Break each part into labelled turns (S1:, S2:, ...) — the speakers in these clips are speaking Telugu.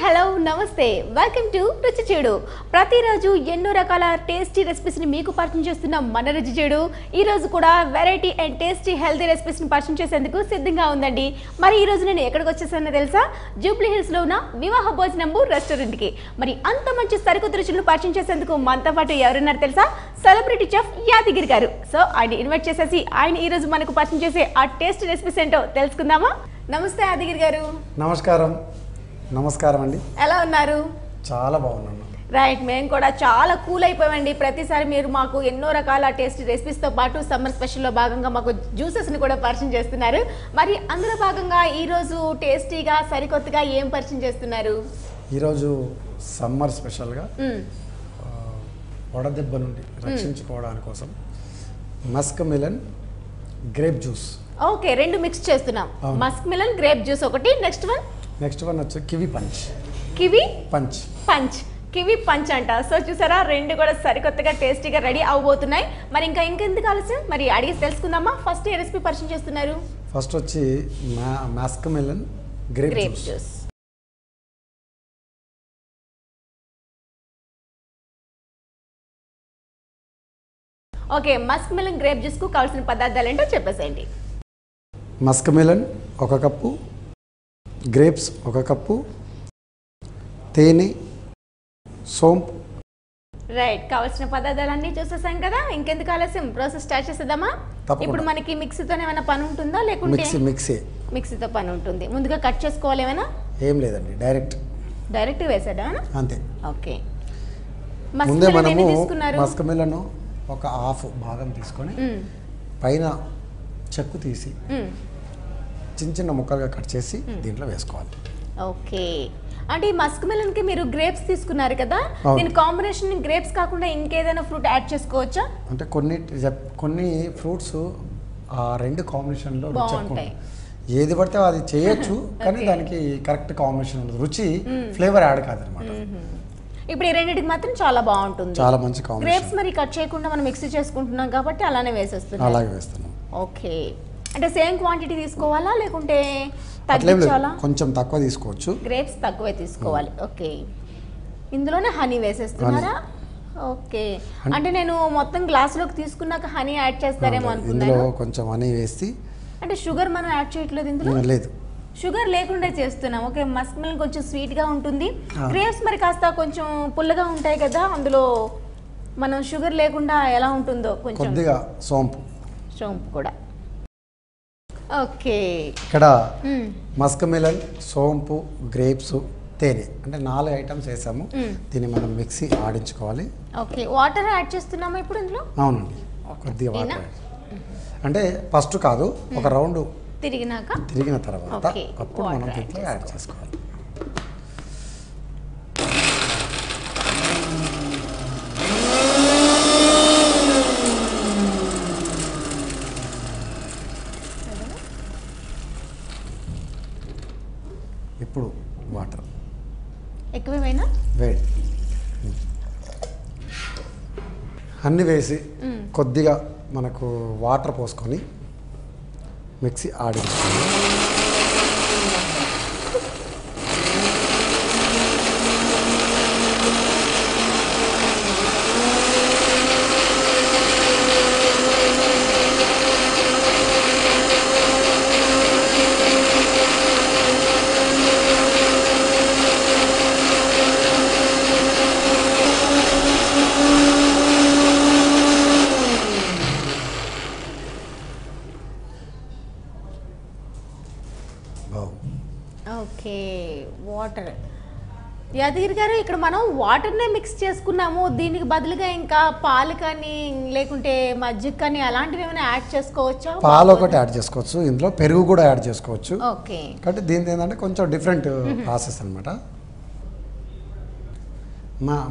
S1: హలో నమస్తే వెల్కమ్ టు రుచి చెడు. ప్రతిరోజు ఎన్నో రకాల టేస్టీ రెసిపీస్ని మీకు పరిచయం చేస్తున్న మన రుచి చెడు ఈ రోజు కూడా వెరైటీ అండ్ టేస్టీ హెల్తీ రెసిపీస్ని పరిచయం చేసేందుకు సిద్ధంగా ఉందండి. మరి ఈ రోజు నేను ఎక్కడికి వచ్చేసానో తెలుసా? జూబ్లీ హిల్స్లో ఉన్న వివాహ భోజనంబు రెస్టారెంట్కి. మరి అంత మంచి సరికొత్త రుచులను పరిచయం చేసేందుకు మనతో పాటు ఎవరున్నారు తెలుసా? సెలబ్రిటీ చెఫ్ యాదగిరి గారు. సో ఆయన ఇన్వైట్ చేసేసి ఆయన ఈ రోజు మనకు పరిచయం చేసే ఆ టేస్టీ రెసిపీస్ ఏంటో తెలుసుకుందామా? నమస్తే యాదగిరి గారు.
S2: నమస్కారం అండి.
S1: ఎలా ఉన్నారు?
S2: చాలా బాగున్నాను.
S1: రైట్, మేము కూడా చాలా కూల్ అయిపోయామండి. ప్రతిసారి మీరు మాకు ఎన్నో రకాల టేస్టీ రెసిపీస్తో పాటు సమ్మర్ స్పెషల్లో భాగంగా మాకు జ్యూసెస్ని కూడా పరిచయం చేస్తున్నారు. మరి అందులో భాగంగా ఈరోజు టేస్టీగా సరికొత్తగా ఏం పరిచయం చేస్తున్నారు?
S2: ఈరోజు సమ్మర్ స్పెషల్గా వడదెబ్బ నుండి రక్షించుకోవడానికి కోసం Musk melon grape juice.
S1: Okay, రెండు మిక్స్ చేస్తున్నాం. మస్క్ మిలన్ గ్రేప్ జ్యూస్ ఒకటి, నెక్స్ట్ వన్ వచ్చి కివి పంచ్. కివి పంచ్ అంట. సో చూసారా, రెండు కూడా సరికొత్తగా టేస్టీగా రెడీ అవబోతున్నాయి. మరి ఇంకెందుకు ఆలస్యం, మరి అడిగి తెలుసుకుందామా? ఫస్ట్ ఏ రెసిపీ పరిచయం చేస్తున్నారు?
S2: ఫస్ట్ వచ్చి muskmelon grape juice.
S1: Okay, muskmelon grape juice కు కావాల్సిన పదార్థాలు ఏంటో చెప్పేసేయండి.
S2: Muskmelon 1 cup, grapes 1 cup, తేనె, సోంపు.
S1: రైట్, కావాల్సిన పదార్థాలన్నీ చూసేసాం కదా, ఇంకెందుకు ఆలస్యం, ప్రాసెస్ స్టార్ట్ చేసేద్దామా? ఇప్పుడు మనకి మిక్సీతో ఏమైనా పని ఉంటుందా లేకుంటే? మిక్సీతో పని ఉంటుంది. ముందుగా కట్ చేసుకోవాలి ఏమైనా?
S2: ఏం లేదండి, డైరెక్ట్
S1: వేసాడా?
S2: అంతే.
S1: ఓకే,
S2: ముందే మనము మస్క్ మిలన్ ఒక హాఫ్ భాగం తీసుకొని పైన చెక్కు తీసి చిన్న చిన్న ముక్కలుగా కట్ చేసి దీంట్లో వేసుకోవాలి.
S1: ఓకే, అంటే ఈ మస్క్ మిలన్ కి మీరు గ్రేప్స్ తీసుకున్నారు కదా, దీని కాంబినేషన్ గ్రేప్స్ కాకుండా ఇంకేదైనా ఫ్రూట్ యాడ్ చేసుకోవచ్చా?
S2: అంటే కొన్ని ఫ్రూట్స్ ఆ రెండు కాంబినేషన్లో
S1: బాగుంటాయి.
S2: ఏది పడితే అది చేయొచ్చు, కానీ దానికి కరెక్ట్ కాంబినేషన్ ఉండదు, రుచి ఫ్లేవర్ యాడ్ కాదనమాట.
S1: ఇప్పుడు ఈ రెండింటికి మాత్రం చాలా బాగుంటుంది,
S2: చాలా మంచి కాంబినేషన్.
S1: గ్రేప్స్ మరి కట్ చేయకుండా మనం మిక్సీ చేసుకుంటున్నాం కాబట్టి అలానే వేసేస్తున్నాం.
S2: అలాగే వేస్తున్నాం.
S1: ఓకే, అంటే సేమ్ క్వాంటిటీ తీసుకోవాలా లేకుంటే తగ్గించాలా?
S2: కొంచెం తక్కువ తీసుకోవచ్చు,
S1: గ్రేప్స్ తక్కువే తీసుకోవాలి. ఓకే, ఇందులోనే హనీ వేసేస్తున్నారా? ఓకే, అంటే నేను మొత్తం గ్లాసులోకి తీసుకున్నాక హనీ యాడ్ చేస్తారేమో అనుకున్నాను.
S2: ఇందులో కొంచెం హనీ వేసి,
S1: అంటే షుగర్ మనం యాడ్ చేయట్లేదు ఇందులో?
S2: లేదు,
S1: షుగర్ లేకుండా చేస్తున్నాం. ఓకే, మస్క్ మిలన్ కొంచెం స్వీట్గా ఉంటుంది, గ్రేప్స్ మరి కాస్త కొంచెం పుల్లగా ఉంటాయి కదా, అందులో మనం షుగర్ లేకుండా ఎలా ఉంటుందో కొంచెం
S2: కొద్దిగా సోంపు
S1: కూడా. ఓకే,
S2: ఇక్కడ మస్క్ మిలన్, సోంపు, గ్రేప్స్, తేనె అంటే 4 ఐటమ్స్ వేసాము. దీన్ని మనం మిక్సీ ఆడించుకోవాలి.
S1: ఓకే, వాటర్ యాడ్ చేస్తున్నామా ఇప్పుడు ఇందులో?
S2: అవునండి, కొద్దిగా వాటర్. అంటే ఫస్ట్ కాదు, ఒక రౌండ్ తిరిగిన తర్వాత అప్పుడు మనం దీంట్లో యాడ్ చేసుకోవాలి. ఇప్పుడు వాటర్
S1: ఎక్కువైనా
S2: వేడి అన్నీ వేసి కొద్దిగా మనకు వాటర్ పోసుకొని మిక్సీ ఆడించుకోవాలి.
S1: Okay, water. యాదగిరి గారు, ఇక్కడ మనం వాటర్నే మిక్స్ చేసుకున్నాము, దీనికి బదులుగా ఇంకా పాలు కానీ లేకుంటే మజ్జిగ కానీ అలాంటివి ఏమైనా యాడ్ చేసుకోవచ్చా?
S2: పాలు ఒకటి యాడ్ చేసుకోవచ్చు, ఇందులో పెరుగు కూడా యాడ్ చేసుకోవచ్చు.
S1: ఓకే,
S2: కాబట్టి దీని ఏంటంటే కొంచెం డిఫరెంట్ ప్రాసెస్ అనమాట.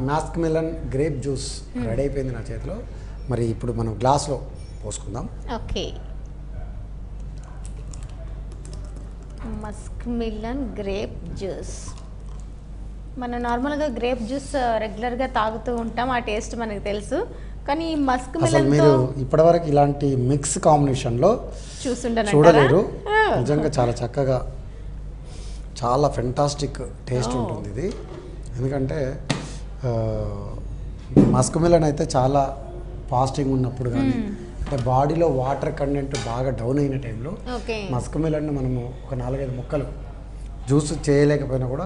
S2: Muskmelon grape juice ready అయిపోయింది నా చేతిలో. మరి ఇప్పుడు మనం గ్లాస్లో పోసుకుందాం.
S1: Okay, muskmelon grape juice. మనం నార్మల్గా గ్రేప్ జ్యూస్ రెగ్యులర్గా తాగుతూ ఉంటాం, ఆ టేస్ట్ మనకు తెలుసు. కానీ ఈ మస్క్ మిలన్
S2: మీరు ఇప్పటివరకు ఇలాంటి మిక్స్ కాంబినేషన్లో చూడలేరు. నిజంగా చాలా చక్కగా చాలా ఫెంటాస్టిక్ టేస్ట్ ఉంటుంది ఇది. ఎందుకంటే మస్క్ మిలన్ అయితే చాలా ఫాస్టింగ్ ఉన్నప్పుడు కానీ అంటే బాడీలో వాటర్ కంటెంట్ బాగా డౌన్ అయిన టైంలో మస్క్ మిలన్ మనము ఒక 4-5 ముక్కలు జ్యూస్ చేయలేకపోయినా కూడా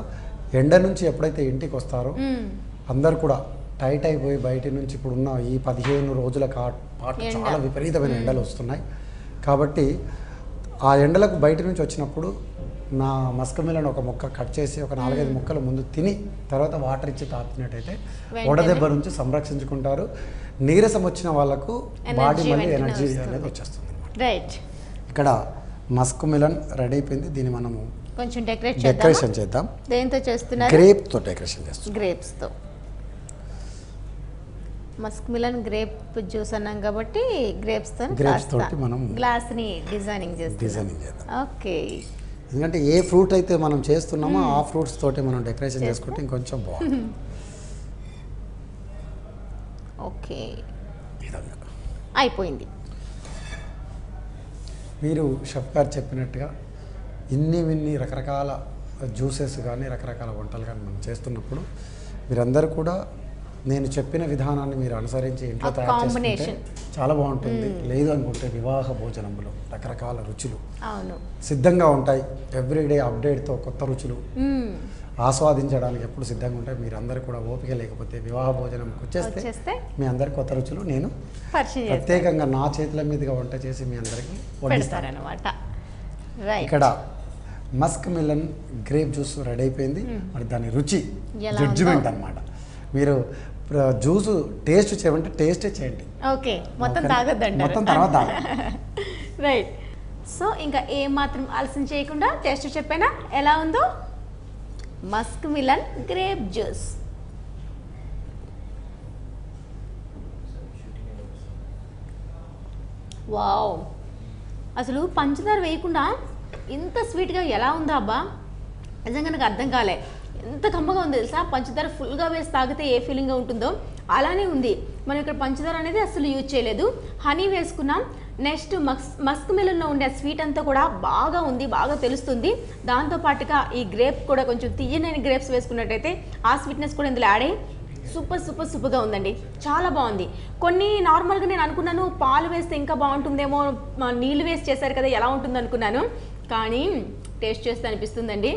S2: ఎండ నుంచి ఎప్పుడైతే ఇంటికి వస్తారో అందరు కూడా టైట్ అయిపోయి బయట నుంచి ఇప్పుడున్న ఈ 15 రోజుల పాటు చాలా విపరీతమైన ఎండలు వస్తున్నాయి. కాబట్టి ఆ ఎండలకు బయట నుంచి వచ్చినప్పుడు నా మస్క్ మిలన్ ఒక ముక్క కట్ చేసి ఒక 4-5 ముక్కలు ముందు తిని తర్వాత వాటర్ ఇచ్చి తాపినట్టయితే వడదెబ్బ నుంచి సంరక్షించుకుంటారు. నీరసం వచ్చిన వాళ్ళకు బాడీ మళ్ళీ ఎనర్జీ అనేది వచ్చేస్తుంది.
S1: రైట్,
S2: ఇక్కడ మస్క్ మిలన్ రెడీ అయిపోయింది. దీన్ని మనము
S1: కొంచెం
S2: డెకరేషన్ చేద్దాం.
S1: దేంతో చేస్తున్నారు?
S2: గ్రేప్తో డెకరేషన్ చేస్తాం.
S1: గ్రేప్స్తో. మస్క్ మిలన్ గ్రేప్ జ్యూస్ అన్నాం కాబట్టి గ్రేప్స్ తోటి
S2: మనం
S1: గ్లాస్ని డిజైనింగ్ చేద్దాం. ఓకే,
S2: ఎందుకంటే ఏ ఫ్రూట్ అయితే మనం చేస్తున్నామో ఆ ఫ్రూట్స్ తోటి మనం డెకరేషన్ చేసుకుంటే ఇంకొంచెం బాగుంటుంది.
S1: ఓకే, అయిపోయింది.
S2: మీరు షెఫ్ గారు చెప్పినట్టుగా ఇన్ని రకరకాల జ్యూసెస్ కానీ రకరకాల వంటలు కానీ మనం చేస్తున్నప్పుడు మీరందరూ కూడా నేను చెప్పిన విధానాన్ని మీరు అనుసరించి ఇంట్లో తయారు చేసుకుంటే చాలా బాగుంటుంది. లేదు అనుకుంటే వివాహ భోజనంలో రకరకాల రుచులు సిద్ధంగా ఉంటాయి. ఎవ్రీడే అప్డేట్తో కొత్త రుచులు ఆస్వాదించడానికి ఎప్పుడు సిద్ధంగా ఉంటాయి. మీరందరూ కూడా ఓపిక లేకపోతే వివాహ భోజనంకి వచ్చేస్తే మీ అందరికి కొత్త రుచులు నేను ప్రత్యేకంగా నా చేతుల మీదుగా వంట చేసి మీ అందరికీ
S1: వడ్డిస్తానన్నమాట.
S2: ఇక్కడ Musk melon grape juice ready అయిపోయింది. మరి దాని రుచి జడ్జిమెంట్ అన్నమాట. మీరు జ్యూస్ టేస్ట్ చేయమంటే టేస్టే చేయండి.
S1: ఓకే, మొత్తం తాగొద్దండి,
S2: మొత్తం తర్వాత
S1: రైట్. సో ఇంకా ఏం మాత్రం ఆలస్యం చేయకుండా టేస్ట్ చెప్పానా ఎలా ఉందో? Musk melon grape juice. Wow, అసలు పంచదార వేయకుండా ఇంత స్వీట్గా ఎలా ఉందా అబ్బా, నిజంగా నాకు అర్థం కాలే. ఎంత కమ్మగా ఉంది తెలుసా. పంచదార ఫుల్గా వేసి తాగితే ఏ ఫీలింగ్గా ఉంటుందో అలానే ఉంది. మనం ఇక్కడ పంచదార అనేది అసలు యూజ్ చేయలేదు, హనీ వేసుకున్నాం. నెక్స్ట్ మస్క్ మిలన్లో ఉండే స్వీట్ అంతా కూడా బాగా ఉంది, బాగా తెలుస్తుంది. దాంతోపాటుగా ఈ గ్రేప్ కూడా కొంచెం తీయనైన గ్రేప్స్ వేసుకున్నట్టయితే ఆ స్వీట్నెస్ కూడా ఇందులో యాడ్ అయ్యి సూపర్గా ఉందండి. చాలా బాగుంది. కొన్ని నార్మల్గా నేను అనుకున్నాను పాలు వేస్తే ఇంకా బాగుంటుందేమో, నీళ్ళు వేసి చేశారు కదా ఎలా ఉంటుంది అనుకున్నాను. కానీ టేస్ట్ చేస్తే అనిపిస్తుందండి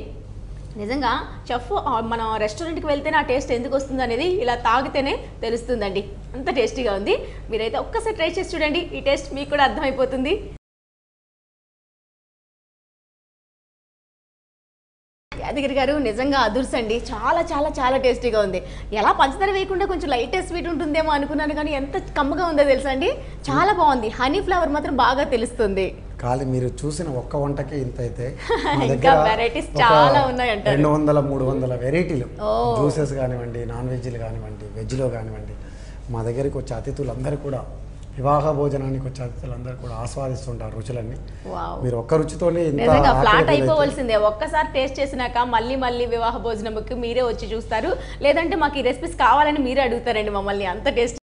S1: నిజంగా చెఫ్ మన రెస్టారెంట్కి వెళ్తేనే ఆ టేస్ట్ ఎందుకు వస్తుంది అనేది ఇలా తాగితేనే తెలుస్తుందండి. అంత టేస్టీగా ఉంది. మీరైతే ఒక్కసారి ట్రై చేసి చూడండి, ఈ టేస్ట్ మీకు కూడా అర్థమైపోతుంది. యాదగిరి గారు నిజంగా అదుర్సండి, చాలా చాలా చాలా టేస్టీగా ఉంది. ఎలా పంచదార వేయకుండా కొంచెం లైట్ స్వీట్ ఉంటుందేమో అనుకున్నాను, కానీ ఎంత కమ్మగా ఉందో తెలుసా అండి. చాలా బాగుంది. హనీ ఫ్లేవర్ మాత్రం బాగా తెలుస్తుంది.
S2: కానీ మీరు చూసిన ఒక్క వంటకే ఇంత అయితే
S1: ఇంకా వెరైటీస్ చాలా ఉన్నాయంట.
S2: 200-300 వెరైటీలు జ్యూసెస్ కానివ్వండి, నాన్ వెజ్లు కానివ్వండి, వెజ్లో కానివ్వండి. మా దగ్గరికి వచ్చే అతిథులందరూ కూడా వివాహ భోజనానికి వచ్చే అతిథులందరూ కూడా ఆస్వాదిస్తుంటారు రుచులన్నీ. మీరు ఒక్క రుచితోనే
S1: ఫ్లాట్ అయిపోవాల్సిందే. ఒక్కసారి టేస్ట్ చేసినాక మళ్ళీ వివాహ భోజనంకి మీరే వచ్చి చూస్తారు, లేదంటే మాకు ఈ రెసిపీస్ కావాలని మీరే అడుగుతారండి మమ్మల్ని. అంత టేస్ట్